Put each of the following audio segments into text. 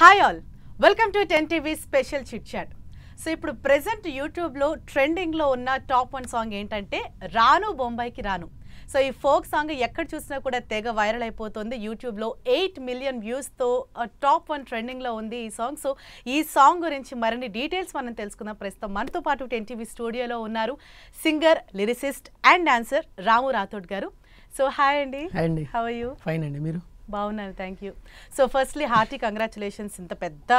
Hi all, welcome to 10 TV special chit chat. So ఇప్పుడు present యూట్యూబ్లో ట్రెండింగ్లో ఉన్న టాప్ 1 సాంగ్ ఏంటంటే రాను బొంబాయికి రాను. సో ఈ ఫోక్ సాంగ్ ఎక్కడ చూసినా కూడా తెగ వైరల్ అయిపోతుంది. యూట్యూబ్లో 8 మిలియన్ వ్యూస్తో టాప్ 1 ట్రెండింగ్లో ఉంది ఈ సాంగ్. సో ఈ సాంగ్ గురించి మరిన్ని డీటెయిల్స్ మనం తెలుసుకుందాం. ప్రస్తుతం మనతో పాటు 10 టీవీ స్టూడియోలో ఉన్నారు singer, lyricist and dancer Ramu Rathod గారు. సో హాయ్ అండి. How are you? ఫైన్ అండి, మీరు? బాగున్నాను, thank you. So firstly hearty congratulations, ఇంత పెద్ద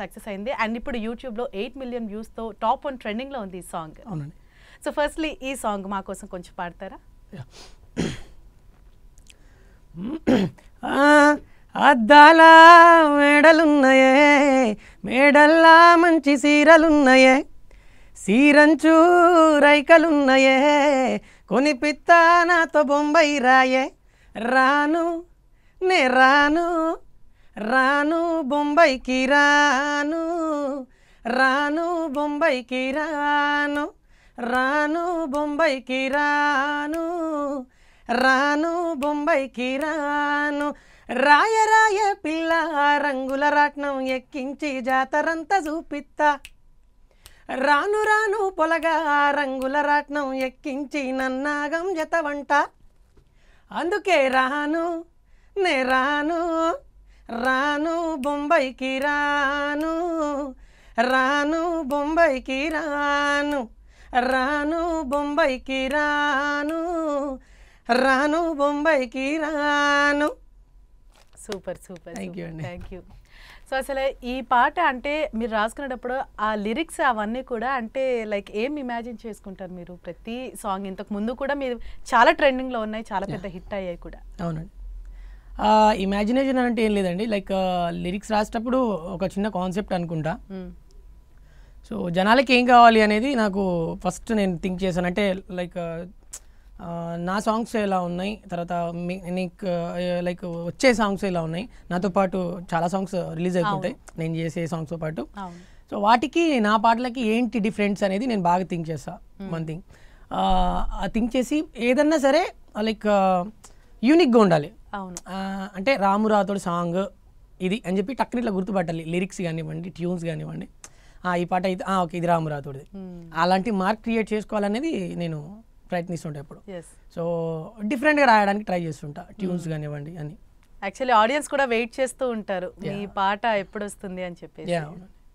సక్సెస్ అయింది అండ్ ఇప్పుడు యూట్యూబ్లో 8 మిలియన్ వ్యూస్తో టాప్ 1 ట్రెండింగ్లో ఉంది ఈ సాంగ్. అవునండి. సో ఫస్ట్లీ ఈ సాంగ్ మా కోసం కొంచెం పాడతారా? అద్దాల మేడలున్నాయే, మేడల్లా మంచి సీరలున్నాయే, సీరంచు రైకలున్నాయే, కొనిపిత్త నాతో బొంబాయి రాయే, రాను నే రాను, రాను బొంబాయికి రాను, రాను బొంబాయికి రాను, రాను బొంబాయికి రాను, రాను బొంబాయికి రాను, రాయ రాయ పిల్ల రంగుల రాట్నం ఎక్కించి జాతరంతా చూపిత్తా, రాను రాను పొలగా రంగుల రాట్నం ఎక్కించి నన్నాగం జతవంట, అందుకే రాను నే రాను, రాను బొంబాయికి రాను, రాను బొంబాయికి రాను, రాను బొంబాయికి రాను, రాను బొంబాయికి రాను. సూపర్ సూపర్, థ్యాంక్ యూ అండి. Thank you. సో అసలు ఈ పాట అంటే మీరు రాసుకునేటప్పుడు ఆ లిరిక్స్ అవన్నీ కూడా అంటే లైక్ ఏం ఇమాజిన్ చేసుకుంటారు మీరు? ప్రతి సాంగ్ ఇంతకు ముందు కూడా మీరు చాలా ట్రెండింగ్లో ఉన్నాయి, చాలా పెద్ద హిట్ అయ్యాయి కూడా. అవునండి. ఇమాజినేషన్ అంటే ఏం లేదండి, లైక్ లిరిక్స్ రాసేటప్పుడు ఒక చిన్న కాన్సెప్ట్ అనుకుంటా. సో జనాలకి ఏం కావాలి అనేది నాకు ఫస్ట్ నేను థింక్ చేశాను. అంటే లైక్ నా సాంగ్స్ ఎలా ఉన్నాయి, తర్వాత నీకు లైక్ వచ్చే సాంగ్స్ ఎలా ఉన్నాయి, నాతో పాటు చాలా సాంగ్స్ రిలీజ్ అవుతుంటాయి నేను చేసే సాంగ్స్తో పాటు. సో వాటికి నా పాటలకి ఏంటి డిఫరెన్స్ అనేది నేను బాగా థింక్ చేస్తాను. వన్ థింగ్ థింక్ చేసి ఏదన్నా సరే లైక్ యూనిక్గా ఉండాలి. అంటే రాము రాథోడ్ సాంగ్ ఇది అని చెప్పి టక్కుని ఇట్లా గుర్తుపట్టాలి. లిరిక్స్ కానివ్వండి, ట్యూన్స్ కానివ్వండి, ఈ పాట అయితే ఓకే ఇది రాము రాథోడ్ది, అలాంటి మార్క్ క్రియేట్ చేసుకోవాలనేది నేను ప్రయత్నిస్తుంటా ఎప్పుడు. సో డిఫరెంట్గా రాయడానికి ట్రై చేస్తుంటా, ట్యూన్స్ కానివ్వండి అని. యాక్చువల్లీ ఆడియన్స్ కూడా వెయిట్ చేస్తూ ఉంటారు మీ పాట ఎప్పుడు వస్తుంది అని చెప్పేసి.